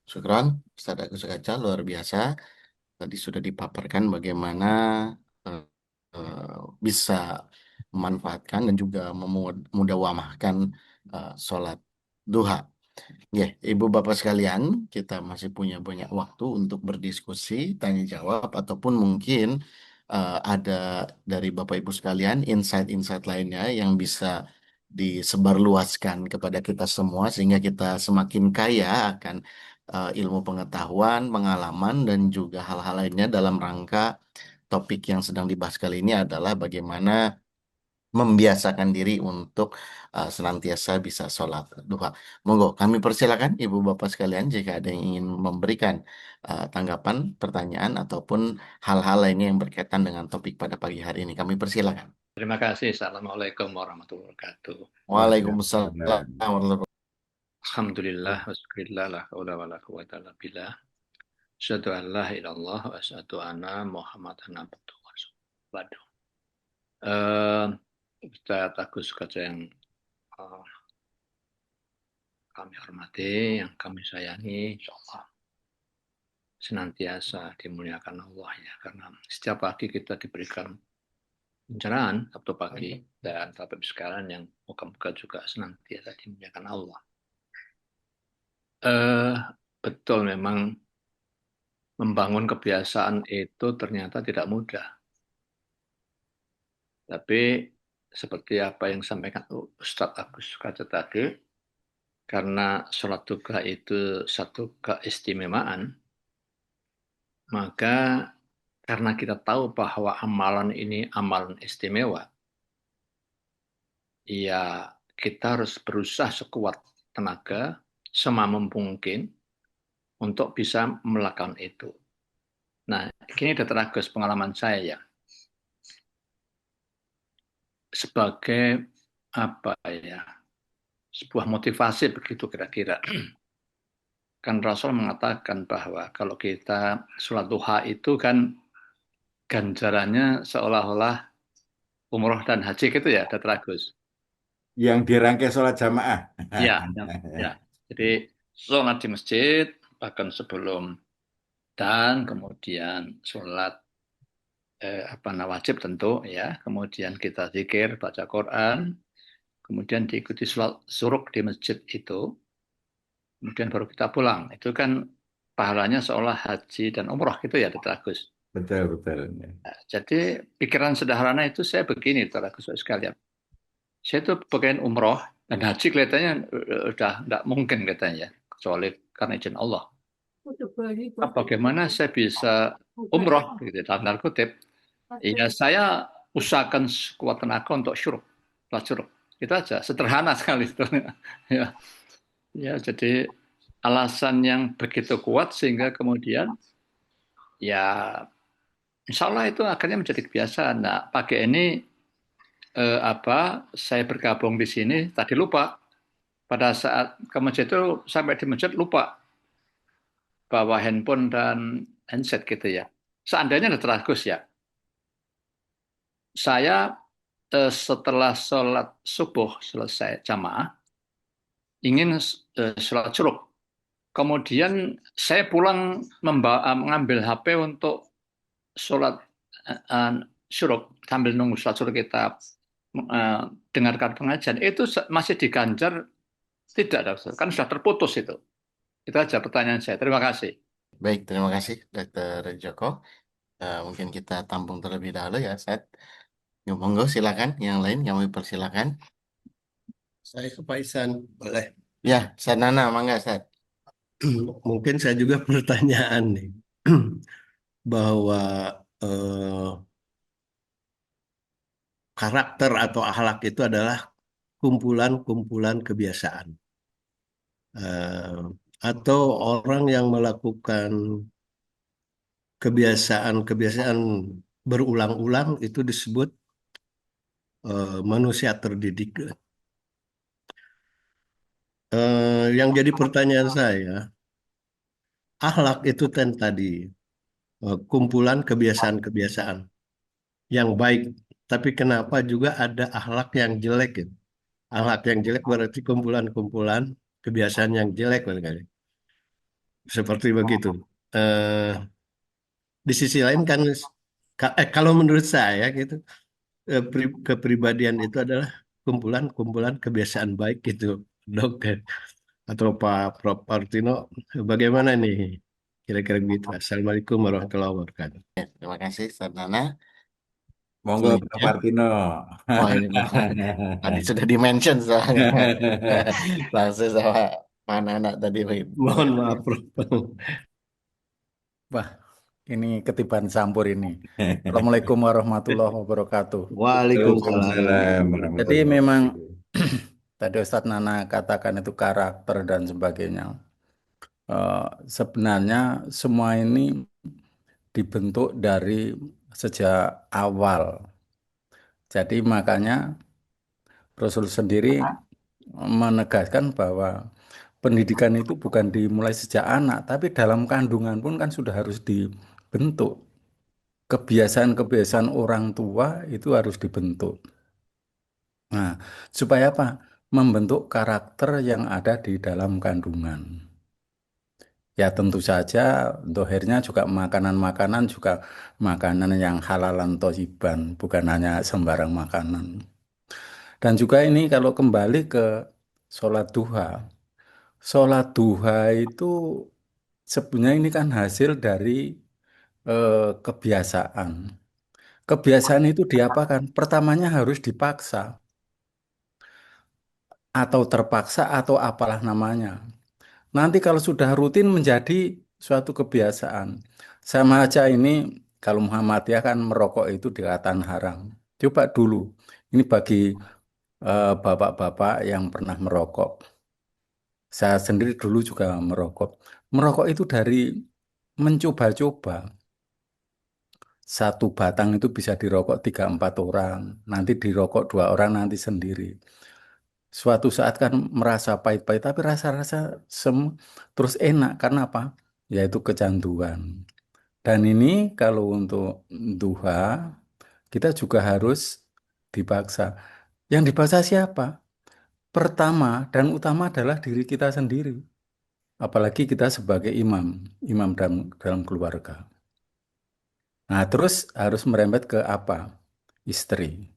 Syukron, Ustadz Agus Kaca, luar biasa. Tadi sudah dipaparkan bagaimana eh, bisa memanfaatkan dan juga memudawamahkan sholat duha. Ya, Ibu Bapak sekalian, kita masih punya banyak waktu untuk berdiskusi, tanya jawab, ataupun mungkin ada dari Bapak Ibu sekalian insight-insight lainnya yang bisa disebarluaskan kepada kita semua sehingga kita semakin kaya akan ilmu pengetahuan, pengalaman, dan juga hal-hal lainnya dalam rangka topik yang sedang dibahas kali ini adalah bagaimana membiasakan diri untuk senantiasa bisa sholat duha. Monggo, kami persilakan Ibu Bapak sekalian jika ada yang ingin memberikan tanggapan, pertanyaan, ataupun hal-hal lainnya yang berkaitan dengan topik pada pagi hari ini. Kami persilakan. Terima kasih. Assalamualaikum warahmatullahi wabarakatuh. Waalaikumsalam Waalaikumsalam. warahmatullahi Alhamdulillah, wassabillah, la hawla wa la quwata illa billah. Asyhadu an la ilaha illallah wa asyhadu anna Muhammadan abduhu wa rasuluh. Waduh. Ustaz Agus Kaca yang eh, kami hormati, yang kami sayangi, insyaallah senantiasa dimuliakan Allah ya. Karena setiap pagi kita diberikan pencerahan Sabtu pagi dan Bapak sekalian yang moga-moga juga senantiasa dimuliakan Allah. Eh, betul memang membangun kebiasaan itu ternyata tidak mudah. Tapi seperti apa yang disampaikan Ustadz Agus Kaca tadi, karena sholat duha itu satu keistimewaan, maka karena kita tahu bahwa amalan ini amalan istimewa, ya kita harus berusaha sekuat tenaga, semampu mungkin untuk bisa melakukan itu. Nah, ini Dr. Agus pengalaman saya ya. Sebagai apa ya, sebuah motivasi begitu kira-kira. Kan Rasul mengatakan bahwa kalau kita sholat duha itu kan ganjarannya seolah-olah umroh dan haji gitu ya, Dr. Agus. Yang dirangkai sholat jamaah. Ya, ya. Jadi sholat di masjid, bahkan sebelum dan kemudian sholat wajib tentu ya, kemudian kita zikir, baca Quran, kemudian diikuti sholat suruk di masjid itu, kemudian baru kita pulang. Itu kan pahalanya seolah haji dan umroh gitu ya, Dr. Agus. Betul, betul. Nah, jadi pikiran sederhana itu saya begini, Dr. Agus sekalian. Saya tuh pengen umroh dan haji kelihatannya udah nggak mungkin katanya, kecuali karena izin Allah. Bagaimana saya bisa umroh gitu dalam tanda kutip? Ya saya usahakan sekuat tenaga untuk syuruk, syuruk. Itu aja, sederhana sekali sebenarnya. Ya, ya jadi alasan yang begitu kuat sehingga kemudian ya insya Allah itu akhirnya menjadi kebiasaan. Nah, pagi ini saya bergabung di sini tadi lupa pada saat ke masjid itu sampai di masjid lupa bawa handphone dan handset gitu ya. Seandainya ada teragus ya, saya setelah sholat subuh selesai jamaah ingin sholat syuruk. Kemudian saya pulang mengambil HP untuk sholat syuruk sambil nunggu sholat syuruk kita dengarkan pengajian itu masih diganjar tidak, kan sudah terputus itu. Itu aja pertanyaan saya. Terima kasih. Baik, terima kasih Dr. Joko. Mungkin kita tampung terlebih dahulu ya, Seth. Ya, monggo silakan. Yang lain kami persilakan. Saya ke Pak Ihsan, boleh. Ya, Sanana, mangga, Seth. Mungkin saya juga pertanyaan nih, bahwa eh, karakter atau akhlak itu adalah kumpulan-kumpulan kebiasaan. Eh, atau orang yang melakukan kebiasaan-kebiasaan berulang-ulang itu disebut manusia terdidik. Yang jadi pertanyaan saya, akhlak itu kan tadi kumpulan kebiasaan-kebiasaan yang baik, tapi kenapa juga ada akhlak yang jelek gitu? Akhlak yang jelek berarti kumpulan-kumpulan kebiasaan yang jelek barangkali. seperti begitu. Eh, di sisi lain kan, kalau menurut saya gitu, kepribadian itu adalah kumpulan-kumpulan kebiasaan baik gitu, dok. Atau Pak Prof. Martino, bagaimana nih? Kira-kira begitu. Assalamualaikum warahmatullahi wabarakatuh. Terima kasih, Ustaz Nana. Monggo Pak Ininya. Partino. Oh, ini tadi sudah di-mention soalnya. Langsung sama mana anak tadi. Mohon maaf, Prof. Wah, ini ketiban campur ini. Assalamualaikum warahmatullahi wabarakatuh. Waalaikumsalam Waalaikumsalam. Jadi warahmatullahi memang wabarakatuh. tadi Ustadz Nana katakan itu karakter dan sebagainya. Sebenarnya semua ini dibentuk dari sejak awal. Jadi makanya Rasul sendiri menegaskan bahwa pendidikan itu bukan dimulai sejak anak, tapi dalam kandungan pun kan sudah harus dibentuk. Kebiasaan-kebiasaan orang tua itu harus dibentuk. Nah, supaya apa? Membentuk karakter yang ada di dalam kandungan. Ya tentu saja dohirnya juga makanan-makanan juga makanan yang halalan thayyiban, bukan hanya sembarang makanan. Dan juga ini kalau kembali ke sholat duha. Sholat duha itu sebenarnya ini kan hasil dari kebiasaan. Kebiasaan itu diapakan? Pertamanya harus dipaksa atau terpaksa atau apalah namanya. Nanti kalau sudah rutin menjadi suatu kebiasaan. Sama aja ini kalau Muhammadiyah kan merokok itu dikatakan haram. Coba dulu, ini bagi bapak-bapak yang pernah merokok. Saya sendiri dulu juga merokok. Merokok itu dari mencoba-coba. Satu batang itu bisa dirokok 3-4 orang. Nanti dirokok 2 orang, nanti sendiri. Suatu saat kan merasa pahit-pahit, tapi rasa-rasa terus enak. Karena apa? Yaitu kecanduan. Dan ini kalau untuk duha, kita juga harus dipaksa. Yang dipaksa siapa? Pertama dan utama adalah diri kita sendiri. Apalagi kita sebagai imam, imam dalam keluarga. Nah, terus harus merembet ke apa? Istri.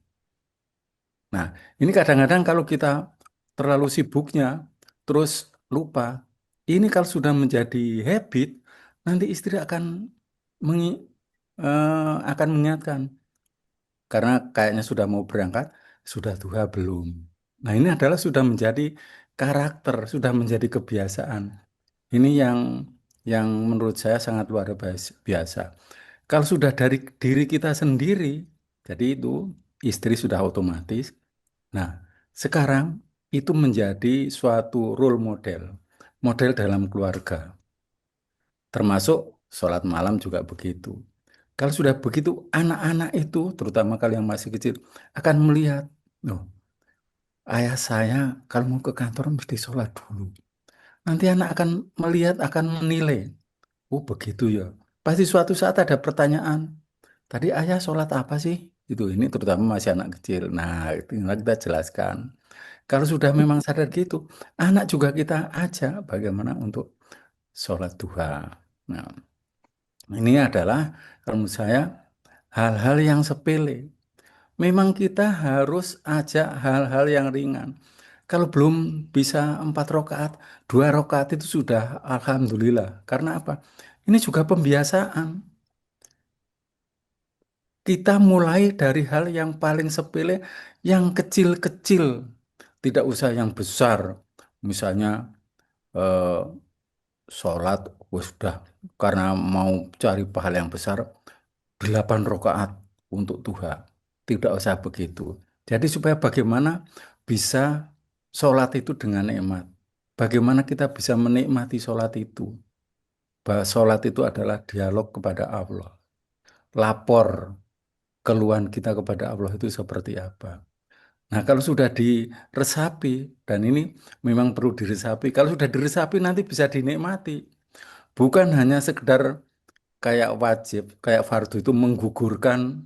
Nah, ini kadang-kadang kalau kita terlalu sibuknya, terus lupa. Ini kalau sudah menjadi habit, nanti istri mengi- akan mengingatkan. Karena kayaknya sudah mau berangkat, sudah duha belum. Nah, ini adalah sudah menjadi karakter, sudah menjadi kebiasaan. Ini yang menurut saya sangat luar biasa. Kalau sudah dari diri kita sendiri, jadi itu istri sudah otomatis. Nah, sekarang itu menjadi suatu role model, model dalam keluarga. Termasuk sholat malam juga begitu. Kalau sudah begitu, anak-anak itu, terutama kalau yang masih kecil, akan melihat, loh, ayah saya kalau mau ke kantor mesti sholat dulu. Nanti anak akan melihat, akan menilai, oh begitu ya. Pasti suatu saat ada pertanyaan, tadi ayah sholat apa sih? Ini terutama masih anak kecil. Nah, tinggal kita jelaskan. Kalau sudah memang sadar gitu, anak juga kita ajak bagaimana untuk sholat duha. Nah, ini adalah kalau menurut saya hal-hal yang sepele. Memang kita harus ajak hal-hal yang ringan. Kalau belum bisa 4 rakaat, 2 rakaat itu sudah alhamdulillah. Karena apa? Ini juga pembiasaan. Kita mulai dari hal yang paling sepele, yang kecil-kecil. Tidak usah yang besar. Misalnya eh, sholat, sudah karena mau cari pahala yang besar, 8 rakaat untuk duha. Tidak usah begitu. Jadi supaya bagaimana bisa sholat itu dengan nikmat. Bagaimana kita bisa menikmati sholat itu. Bahwa sholat itu adalah dialog kepada Allah. Lapor keluhan kita kepada Allah itu seperti apa. Nah, kalau sudah diresapi, dan ini memang perlu diresapi. Kalau sudah diresapi nanti bisa dinikmati. Bukan hanya sekedar kayak wajib, kayak fardu itu menggugurkan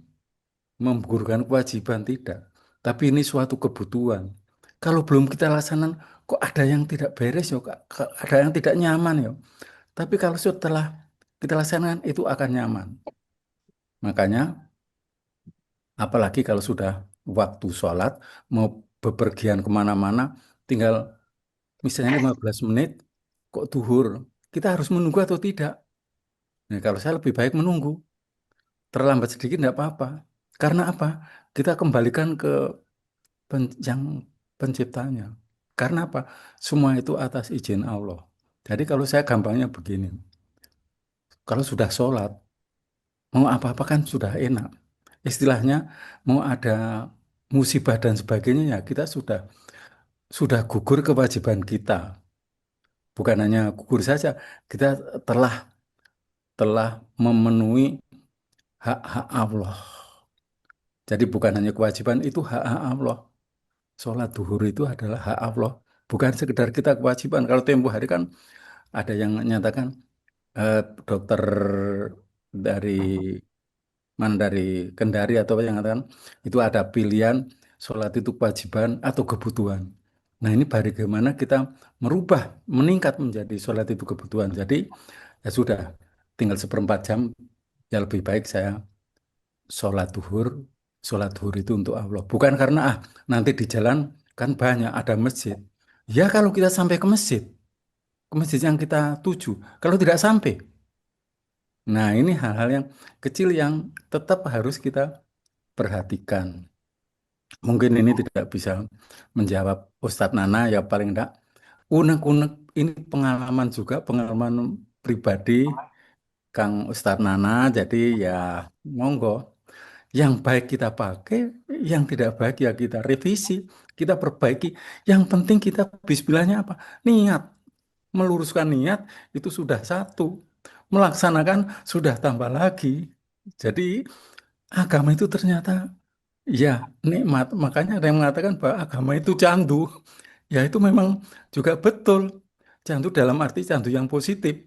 kewajiban, tidak. Tapi ini suatu kebutuhan. Kalau belum kita laksanakan, kok ada yang tidak beres ya, ada yang tidak nyaman ya. Tapi kalau setelah kita laksanakan itu akan nyaman. Makanya apalagi kalau sudah waktu sholat, mau bepergian kemana-mana, tinggal misalnya 15 menit, kok duhur, kita harus menunggu atau tidak? Nah, kalau saya lebih baik menunggu. Terlambat sedikit tidak apa-apa. Karena apa? Kita kembalikan ke yang penciptanya. Karena apa? Semua itu atas izin Allah. Jadi kalau saya gampangnya begini, kalau sudah sholat, mau apa-apa kan sudah enak. Istilahnya mau ada musibah dan sebagainya ya kita sudah gugur kewajiban kita. Bukan hanya gugur saja, kita telah telah memenuhi hak-hak Allah. Jadi bukan hanya kewajiban, itu hak-hak Allah. Sholat duhur itu adalah hak Allah. Bukan sekedar kita kewajiban. Kalau tempo hari kan ada yang nyatakan eh, dokter dari dari Kendari atau apa yang mengatakan itu ada pilihan sholat itu kewajiban atau kebutuhan. Nah ini bagaimana kita merubah, meningkat menjadi sholat itu kebutuhan. Jadi ya sudah, tinggal seperempat jam, ya lebih baik saya sholat duhur. Sholat duhur itu untuk Allah. Bukan karena nanti di jalan kan banyak ada masjid. Ya kalau kita sampai ke masjid yang kita tuju. Kalau tidak sampai, nah ini hal-hal yang kecil yang tetap harus kita perhatikan. Mungkin ini tidak bisa menjawab Ustadz Nana, ya paling enggak unek-unek ini pengalaman juga, pengalaman pribadi Kang Ustadz Nana. Jadi ya monggo, yang baik kita pakai, yang tidak baik ya kita revisi, kita perbaiki. Yang penting kita bismillahnya apa? Niat, meluruskan niat itu sudah satu, melaksanakan sudah tambah lagi. Jadi agama itu ternyata ya nikmat. Makanya ada yang mengatakan bahwa agama itu candu. Ya itu memang juga betul. Candu dalam arti candu yang positif.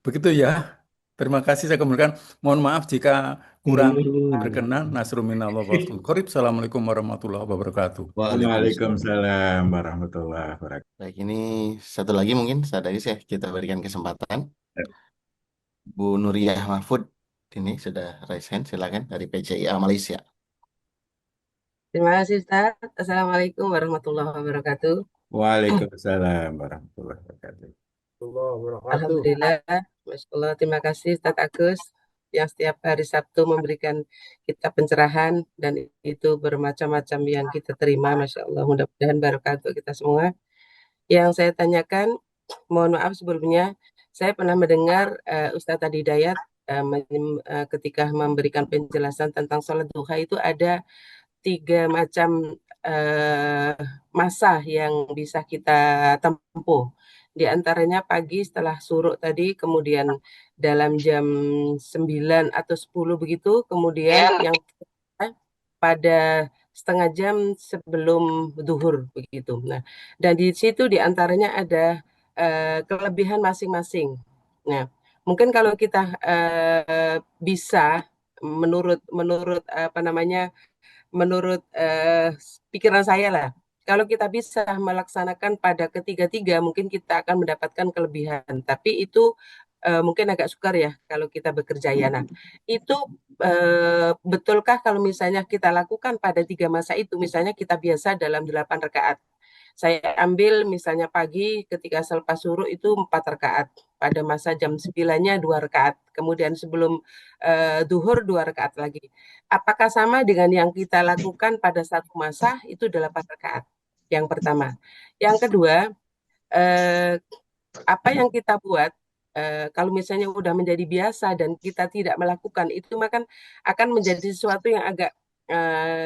Begitu ya. Terima kasih saya kembalikan. Mohon maaf jika kurang berkenan. Nasrul minallah wa fathul qorib. Assalamualaikum warahmatullahi wabarakatuh. Waalaikumsalam. Waalaikumsalam warahmatullahi wabarakatuh. Baik, ini satu lagi mungkin saat ini saya kita berikan kesempatan. Bu Nuriyah Mahfud ini sudah raise hand, silakan dari PJIA Malaysia. Terima kasih Ustaz. Assalamualaikum warahmatullahi wabarakatuh. Waalaikumsalam warahmatullahi wabarakatuh. Alhamdulillah, Masya Allah. Terima kasih Ustaz Agus yang setiap hari Sabtu memberikan kita pencerahan dan itu bermacam-macam yang kita terima. Masya Allah, mudah-mudahan barokah untuk kita semua. Yang saya tanyakan, mohon maaf sebelumnya, saya pernah mendengar Ustadz Adi Hidayat ketika memberikan penjelasan tentang sholat duha itu ada 3 macam masa yang bisa kita tempuh. Di antaranya pagi setelah suruk tadi, kemudian dalam jam 9 atau 10 begitu, kemudian yang pada setengah jam sebelum zuhur begitu. Nah, dan di situ di antaranya ada kelebihan masing-masing. Nah, mungkin kalau kita bisa menurut apa namanya menurut pikiran saya lah, kalau kita bisa melaksanakan pada ketiga-tiga, mungkin kita akan mendapatkan kelebihan. Tapi itu mungkin agak sukar ya kalau kita bekerja ya. Nah, itu betulkah kalau misalnya kita lakukan pada 3 masa itu, misalnya kita biasa dalam 8 rakaat. Saya ambil misalnya pagi ketika selepas suruh itu 4 rakaat. Pada masa jam 9-nya 2 rakaat. Kemudian sebelum duhur 2 rakaat lagi. Apakah sama dengan yang kita lakukan pada satu masa itu 8 rakaat? Yang pertama. Yang kedua, eh, apa yang kita buat kalau misalnya udah menjadi biasa dan kita tidak melakukan itu maka akan menjadi sesuatu yang agak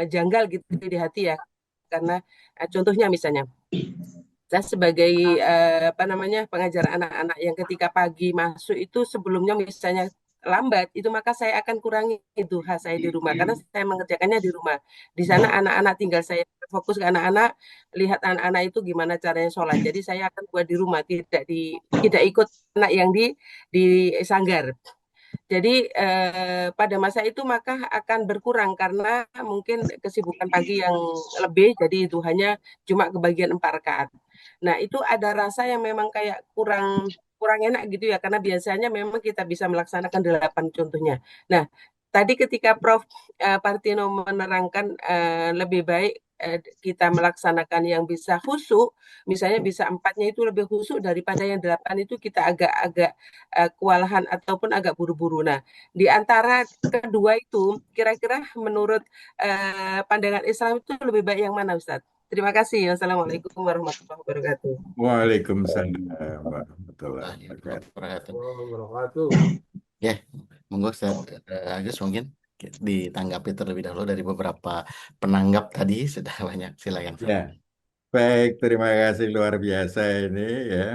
janggal gitu di hati ya. Karena contohnya misalnya saya sebagai apa namanya pengajar anak-anak yang ketika pagi masuk itu sebelumnya misalnya lambat itu maka saya akan kurangi itu saya di rumah karena saya mengerjakannya di rumah. Di sana anak-anak tinggal saya fokus ke anak-anak, lihat anak-anak itu gimana caranya sholat. Jadi saya akan buat di rumah, tidak ikut anak yang di sanggar. Jadi pada masa itu maka akan berkurang karena mungkin kesibukan pagi yang lebih, jadi itu hanya cuma kebagian 4 rakaat. Nah itu ada rasa yang memang kayak kurang kurang enak gitu ya, karena biasanya memang kita bisa melaksanakan 8 contohnya. Nah, tadi ketika Prof. Partino menerangkan lebih baik kita melaksanakan yang bisa khusyuk, misalnya bisa 4-nya itu lebih khusyuk daripada yang 8 itu kita agak-agak kewalahan ataupun agak buru-buru. Nah, di antara kedua itu, kira-kira menurut pandangan Islam itu lebih baik yang mana, Ustadz? Terima kasih. Wassalamualaikum warahmatullahi wabarakatuh. Waalaikumsalam warahmatullahi Nah, ya, wabarakatuh. Wabarakatuh. ya, monggo Ustaz Agus mungkin ditanggapi terlebih dahulu dari beberapa penanggap tadi sudah banyak. Silakan. Ya, baik, terima kasih luar biasa ini ya.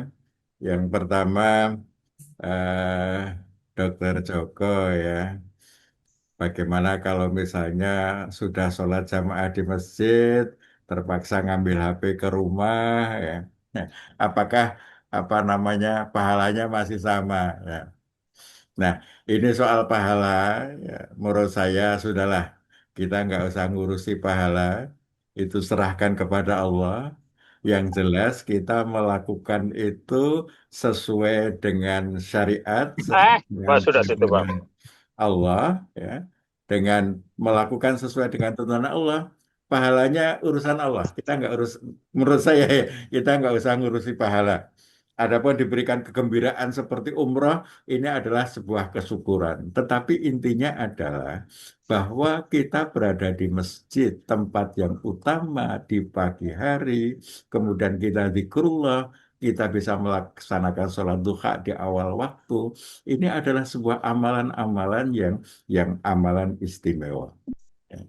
Yang pertama, eh, Dokter Joko ya. Bagaimana kalau misalnya sudah sholat jamaah di masjid, terpaksa ngambil HP ke rumah, ya, apakah apa namanya pahalanya masih sama? Ya. Nah, ini soal pahala, ya, menurut saya sudahlah kita nggak usah ngurusi pahala, itu serahkan kepada Allah. Yang jelas kita melakukan itu sesuai dengan syariat, sesuai dengan Sudah situ, Pak. tuntunan Allah, ya, dengan melakukan sesuai dengan tuntunan Allah, pahalanya urusan Allah. Kita nggak urus, menurut saya ya, kita nggak usah ngurusi pahala. Adapun diberikan kegembiraan seperti umroh, ini adalah sebuah kesyukuran. Tetapi intinya adalah bahwa kita berada di masjid, tempat yang utama di pagi hari, kemudian kita zikrullah, kita bisa melaksanakan sholat duha di awal waktu. Ini adalah sebuah amalan-amalan yang amalan istimewa. Ya.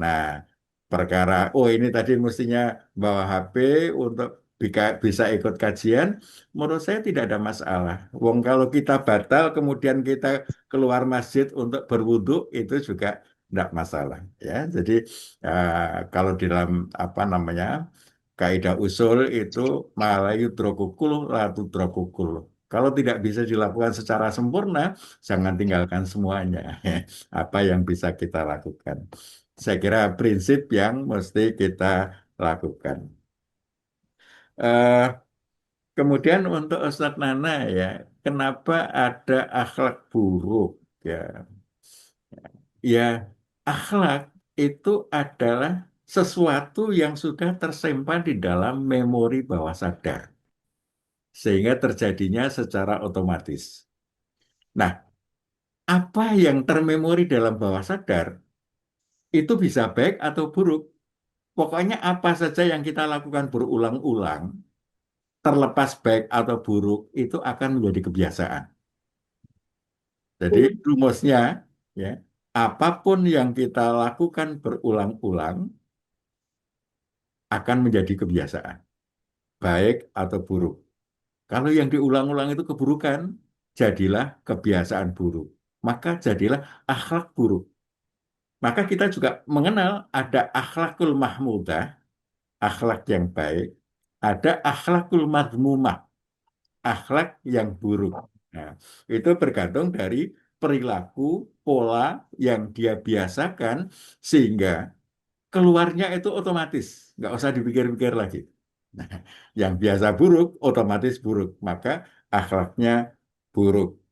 Nah, perkara, oh ini tadi mestinya bawa HP untuk bisa ikut kajian, menurut saya tidak ada masalah. Wong kalau kita batal, kemudian kita keluar masjid untuk berwudu, itu juga tidak masalah. Ya, jadi kalau di dalam apa namanya kaidah usul itu malah yudrokukul latu drokukul. Kalau tidak bisa dilakukan secara sempurna, jangan tinggalkan semuanya. Apa yang bisa kita lakukan? Saya kira prinsip yang mesti kita lakukan. Eh, Kemudian untuk Ustadz Nana ya, kenapa ada akhlak buruk ya? Ya, akhlak itu adalah sesuatu yang sudah tersimpan di dalam memori bawah sadar, sehingga terjadinya secara otomatis. Nah, apa yang termemori dalam bawah sadar itu bisa baik atau buruk. Pokoknya apa saja yang kita lakukan berulang-ulang, terlepas baik atau buruk, itu akan menjadi kebiasaan. Jadi rumusnya, ya, apapun yang kita lakukan berulang-ulang akan menjadi kebiasaan, baik atau buruk. Kalau yang diulang-ulang itu keburukan, jadilah kebiasaan buruk. Maka jadilah akhlak buruk. Maka kita juga mengenal ada akhlakul mahmudah, akhlak yang baik, ada akhlakul madmumah, akhlak yang buruk. Nah, itu bergantung dari perilaku, pola yang dia biasakan, sehingga keluarnya itu otomatis, nggak usah dipikir-pikir lagi. Nah, yang biasa buruk, otomatis buruk, maka akhlaknya buruk.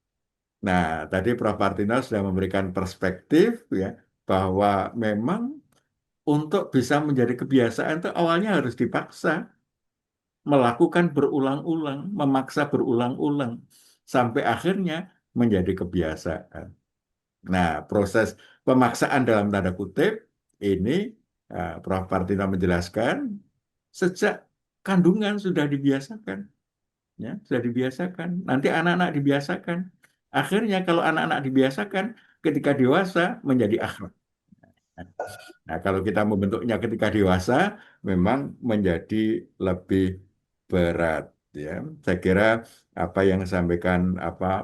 Nah, tadi Prof. Martina sudah memberikan perspektif ya, bahwa memang untuk bisa menjadi kebiasaan itu awalnya harus dipaksa, melakukan berulang-ulang, memaksa berulang-ulang, sampai akhirnya menjadi kebiasaan. Nah, proses pemaksaan dalam tanda kutip ini Prof. Martina menjelaskan sejak kandungan sudah dibiasakan, ya, sudah dibiasakan. Nanti anak-anak dibiasakan. Akhirnya kalau anak-anak dibiasakan, ketika dewasa menjadi akhlak. Nah, kalau kita membentuknya ketika dewasa, memang menjadi lebih berat. Ya, saya kira apa yang disampaikan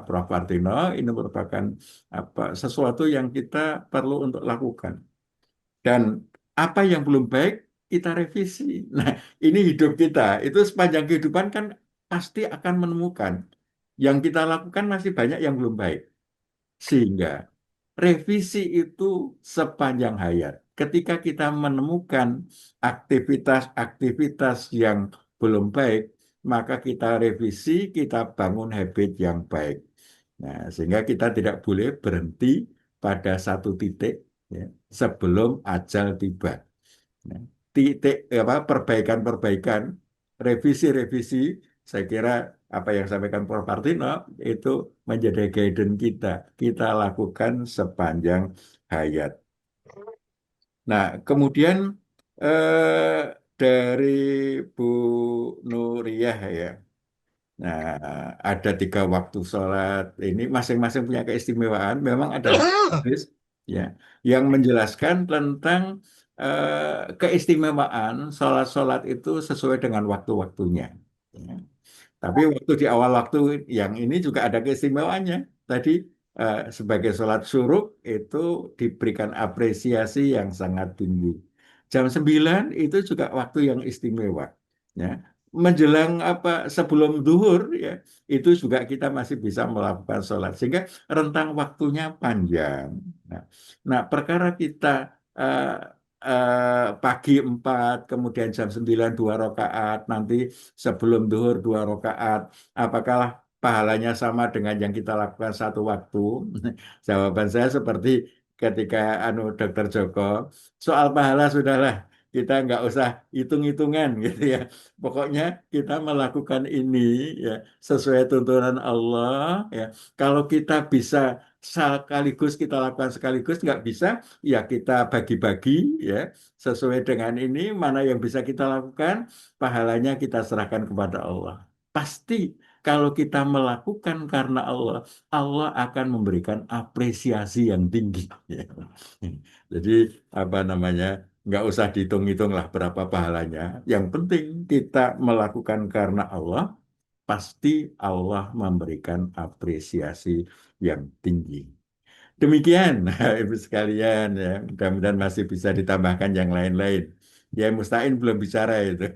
Prof. Martino ini merupakan sesuatu yang kita perlu untuk lakukan. Dan apa yang belum baik kita revisi. Nah, ini hidup kita. Itu sepanjang kehidupan kan pasti akan menemukan. Yang kita lakukan masih banyak yang belum baik. Sehingga revisi itu sepanjang hayat. Ketika kita menemukan aktivitas-aktivitas yang belum baik, maka kita revisi, kita bangun habit yang baik. Nah, sehingga kita tidak boleh berhenti pada satu titik ya, sebelum ajal tiba. Nah, titik apa perbaikan-perbaikan, revisi-revisi, saya kira apa yang sampaikan Prof. Martino itu menjadi guidance kita. Kita lakukan sepanjang hayat. Nah, kemudian dari Bu Nuriyah ya. Nah, ada 3 waktu sholat. Ini masing-masing punya keistimewaan. Memang ada hadis ya yang menjelaskan tentang keistimewaan sholat-sholat itu sesuai dengan waktu-waktunya. Ya. Tapi waktu di awal waktu yang ini juga ada keistimewaannya. Tadi sebagai sholat syuruk itu diberikan apresiasi yang sangat tinggi. Jam 9 itu juga waktu yang istimewa. Ya. Menjelang apa sebelum duhur ya itu juga kita masih bisa melakukan sholat sehingga rentang waktunya panjang. Nah, perkara kita eh, pagi 4 kemudian jam 9 2 rakaat, nanti sebelum duhur 2 rakaat, apakah pahalanya sama dengan yang kita lakukan satu waktu? Jawaban saya seperti ketika Dokter Joko, soal pahala sudahlah, kita nggak usah hitung-hitungan gitu ya. Pokoknya kita melakukan ini ya sesuai tuntunan Allah ya. Kalau kita bisa sekaligus kita lakukan sekaligus nggak bisa ya kita bagi-bagi ya sesuai dengan ini mana yang bisa kita lakukan pahalanya kita serahkan kepada Allah. Pasti kalau kita melakukan karena Allah, Allah akan memberikan apresiasi yang tinggi. Ya. Jadi apa namanya? Nggak usah dihitung-hitung lah berapa pahalanya. Yang penting kita melakukan karena Allah, pasti Allah memberikan apresiasi yang tinggi. Demikian, Ibu sekalian ya. Mudah-mudahan masih bisa ditambahkan yang lain-lain. Ya, Mustain belum bicara itu.